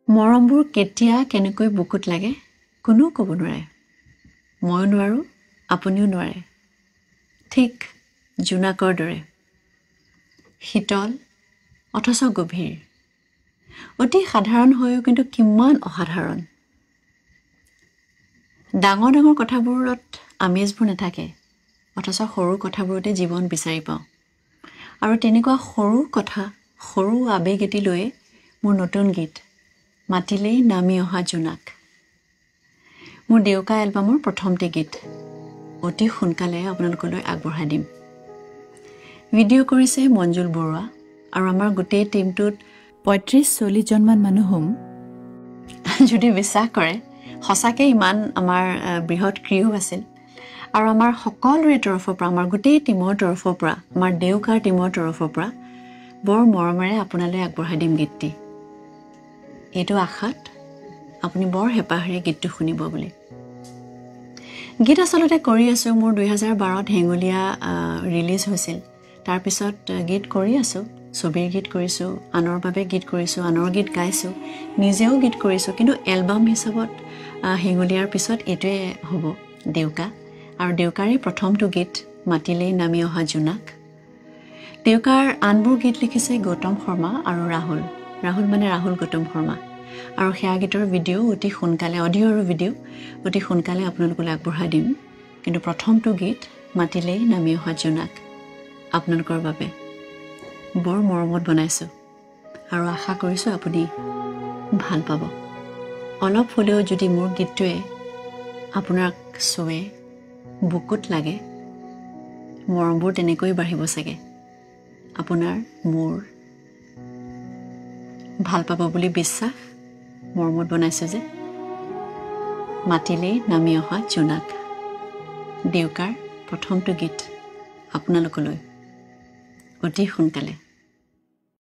মৰমবোৰ কেতিয়া কেনেকৈ বুকুত লাগে কোনো ক'ব নোৱাৰে ময়ো নোৱাৰো আপুনিও নোৱাৰে ঠিক জোনাকৰ দৰে শীতল অথচ গভীৰ অতি সাধাৰণ হৈও কিন্তু কিমান অসাধাৰণ ডাঙৰ ডাঙৰ কথাবোৰত আমেজবোৰ নাথাকে অথচ সৰু কথাবোৰতে জীৱন বিচাৰি পাওঁ আৰু তেনেকুৱা সৰু কথা সৰু আবেগ এটি লৈ মোৰ নতুন গীত মাতিলেই নামি অহা জোনাক মোৰ দেউকা এলবামৰ প্ৰথমটি গীত অতি সোনকালে আপোনালোকলৈ আগবঢ়াই দিম ভিডিঅ' কৰিছে মঞ্জুল বৰুৱা আৰু আমাৰ গোটেই টিমটোত ৩৫-৪০ জনমান মানুহ হ'ম যদি বিশ্বাস কৰে সঁচাকে ইমান আমাৰ বৃহৎ ক্ৰিউ আছিল আৰু আমাৰ সকলোৰে তৰফৰ পৰা আমাৰ গোটেই টিমৰ তৰফৰ পৰা আমাৰ দেউকাৰ টিমৰ তৰফৰ পৰা বৰ মৰমেৰে আপোনালৈ আগবঢ়াই দিম গীতটি এইটো আশাত আপুনি বৰ হেঁপাহেৰে গীতটো শুনিব বুলি গীত আচলতে কৰি আছোঁ মোৰ 2012ত হেঙুলীয়া ৰিলিজ হৈছিল তাৰপিছত গীত কৰি আছোঁ ছবিৰ গীত কৰিছোঁ আনৰ বাবে গীত কৰিছোঁ আনৰ গীত গাইছোঁ নিজেও গীত কৰিছোঁ কিন্তু এলবাম হিচাপত হেঙুলীয়াৰ পিছত এইটোৱে হ'ব দেউকা আৰু দেউকাৰে প্ৰথমটো গীত মাতিলেই নামি অহা জোনাক দেউকাৰ আনবোৰ গীত লিখিছে গৌতম শৰ্মা আৰু ৰাহুল মানে ৰাহুল গৌতম শৰ্মা আৰু সেয়া গীতৰ ভিডিঅ' অতি সোনকালে অডিঅ' আৰু ভিডিঅ' অতি সোনকালে আপোনালোকলৈ আগবঢ়াই দিম কিন্তু প্ৰথমটো গীত মাতিলেই নামি অহা জোনাক আপোনালোকৰ বাবে বৰ মৰমত বনাইছোঁ আৰু আশা কৰিছোঁ আপুনি ভাল পাব অলপ হ'লেও যদি মোৰ গীতটোৱে আপোনাক চুৱে বুকুত লাগে মৰমবোৰ তেনেকৈ বাঢ়িব চাগে আপোনাৰ মোৰ ভাল পাব বুলি বিশ্বাস মৰমত বনাইছোঁ যে মাতিলেই নামি অহা জোনাক দেউকাৰ প্ৰথমটো গীত আপোনালোকলৈ অতি সোনকালে